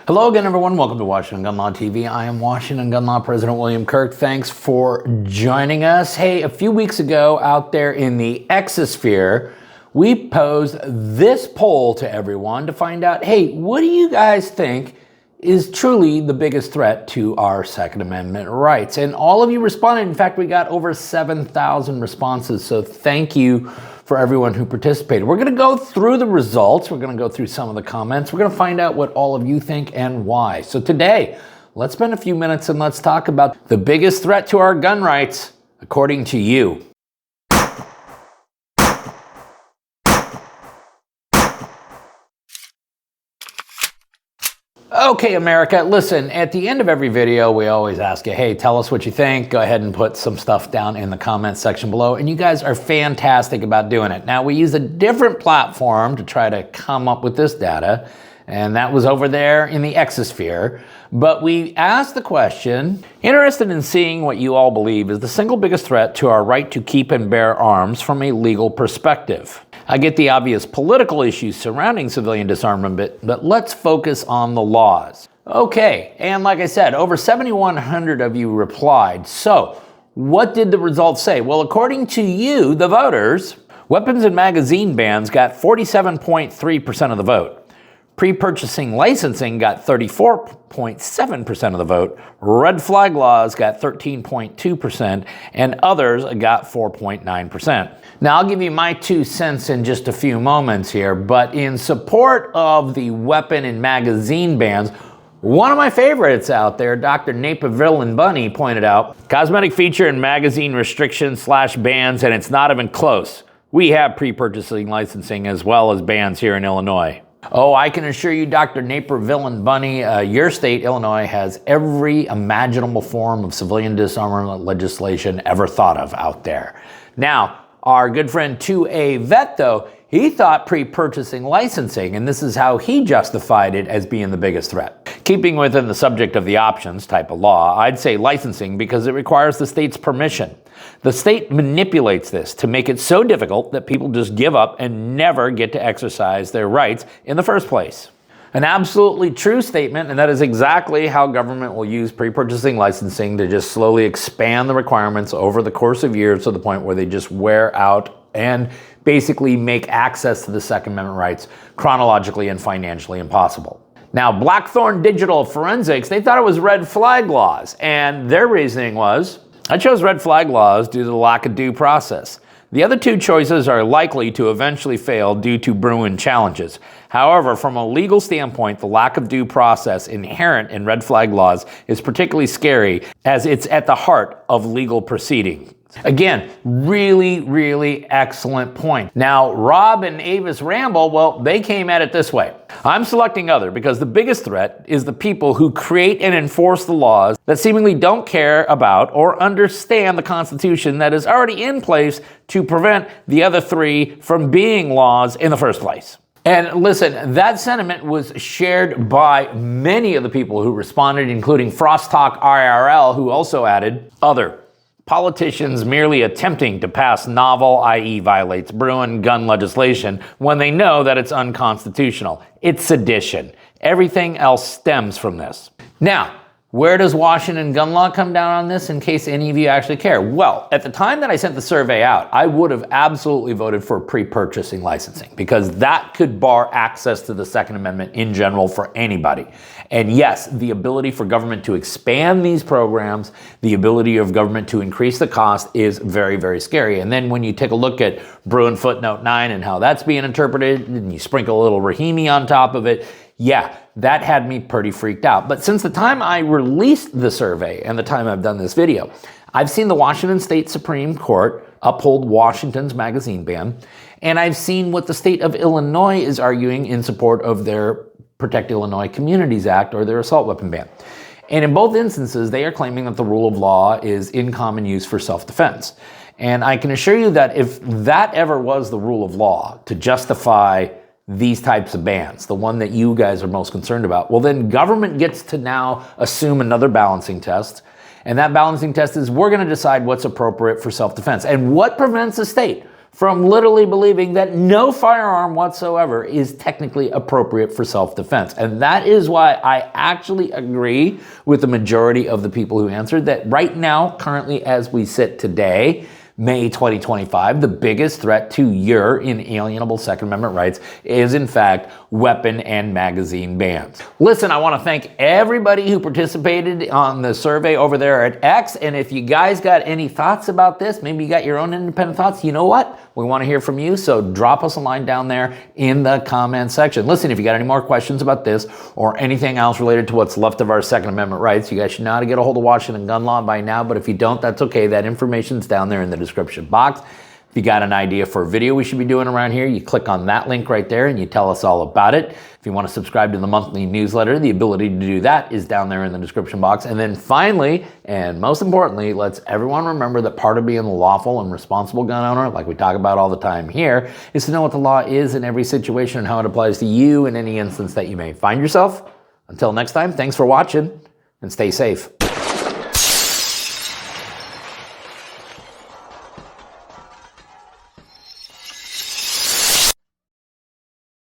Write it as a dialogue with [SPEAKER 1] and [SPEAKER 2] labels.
[SPEAKER 1] Hello again, everyone. Welcome to Washington Gun Law TV. I am Washington Gun Law President William Kirk. Thanks for joining us. Hey, a few weeks ago out there in the exosphere, we posed this poll to everyone to find out, hey, what do you guys think is truly the biggest threat to our Second Amendment rights? And all of you responded. In fact, we got over 7,000 responses. So thank you for everyone who participated. We're going to go through the results. We're going to go through some of the comments. We're going to find out what all of you think and why. So today, let's spend a few minutes and let's talk about the biggest threat to our gun rights, according to you. Okay, America, listen, at the end of every video, we always ask you, hey, tell us what you think. Go ahead and put some stuff down in the comments section below. And you guys are fantastic about doing it. Now, we use a different platform to try to come up with this data, and that was over there in the exosphere. But we asked the question, interested in seeing what you all believe is the single biggest threat to our right to keep and bear arms from a legal perspective. I get the obvious political issues surrounding civilian disarmament, but let's focus on the laws. Okay, and like I said, over 7,100 of you replied. So, what did the results say? Well, according to you, the voters, weapons and magazine bans got 47.3% of the vote. Pre-purchasing licensing got 34.7% of the vote. Red flag laws got 13.2%, and others got 4.9%. Now, I'll give you my 2 cents in just a few moments here, but in support of the weapon and magazine bans, one of my favorites out there, Dr. Naperville Bunny, pointed out, cosmetic feature and magazine restrictions / bans, and it's not even close. We have pre-purchasing licensing as well as bans here in Illinois. Oh, I can assure you, Dr. Naperville Bunny, your state, Illinois, has every imaginable form of civilian disarmament legislation ever thought of out there. Now, our good friend 2A Vet, though, he thought pre-purchasing licensing, and this is how he justified it as being the biggest threat. Keeping within the subject of the options type of law, I'd say licensing because it requires the state's permission. The state manipulates this to make it so difficult that people just give up and never get to exercise their rights in the first place. An absolutely true statement, and that is exactly how government will use pre-purchasing licensing to just slowly expand the requirements over the course of years to the point where they just wear out and basically make access to the Second Amendment rights chronologically and financially impossible. Now, Blackthorn Digital Forensics, they thought it was red flag laws, and their reasoning was, I chose red flag laws due to the lack of due process. The other 2 choices are likely to eventually fail due to Bruin challenges. However, from a legal standpoint, the lack of due process inherent in red flag laws is particularly scary as it's at the heart of legal proceedings. Again, really, really excellent point. Now, Rob and Avis Ramble, well, they came at it this way. I'm selecting other because the biggest threat is the people who create and enforce the laws that seemingly don't care about or understand the Constitution that is already in place to prevent the other 3 from being laws in the first place. And listen, that sentiment was shared by many of the people who responded, including Frost Talk IRL, who also added, other. Politicians merely attempting to pass novel, i.e. violates Bruin gun legislation when they know that it's unconstitutional. It's sedition. Everything else stems from this. Now, where does Washington gun law come down on this in case any of you actually care? Well, at the time that I sent the survey out, I would have absolutely voted for pre-purchasing licensing because that could bar access to the Second Amendment in general for anybody. And yes, the ability for government to expand these programs, the ability of government to increase the cost is very, very scary. And then when you take a look at Bruin footnote 9 and how that's being interpreted, and you sprinkle a little Rahimi on top of it, yeah, that had me pretty freaked out. But since the time I released the survey and the time I've done this video, I've seen the Washington State Supreme Court uphold Washington's magazine ban, and I've seen what the state of Illinois is arguing in support of their Protect Illinois Communities Act or their assault weapon ban. And in both instances, they are claiming that the rule of law is in common use for self-defense. And I can assure you that if that ever was the rule of law to justify these types of bans, the one that you guys are most concerned about, well, then government gets to now assume another balancing test. And that balancing test is we're going to decide what's appropriate for self-defense. And what prevents a state from literally believing that no firearm whatsoever is technically appropriate for self-defense. And that is why I actually agree with the majority of the people who answered that right now, currently as we sit today, May 2025, the biggest threat to your inalienable Second Amendment rights is, in fact, weapon and magazine bans. Listen, I want to thank everybody who participated on the survey over there at X. And if you guys got any thoughts about this, maybe you got your own independent thoughts, you know what? We want to hear from you, so drop us a line down there in the comment section. Listen, if you got any more questions about this or anything else related to what's left of our Second Amendment rights, you guys should know how to get a hold of Washington gun law by now, but if you don't, that's okay. That information's down there in the description box. If you got an idea for a video we should be doing around here, you click on that link right there and you tell us all about it. If you want to subscribe to the monthly newsletter, the ability to do that is down there in the description box. And then finally, and most importantly, let's everyone remember that part of being a lawful and responsible gun owner, like we talk about all the time here, is to know what the law is in every situation and how it applies to you in any instance that you may find yourself. Until next time, thanks for watching and stay safe.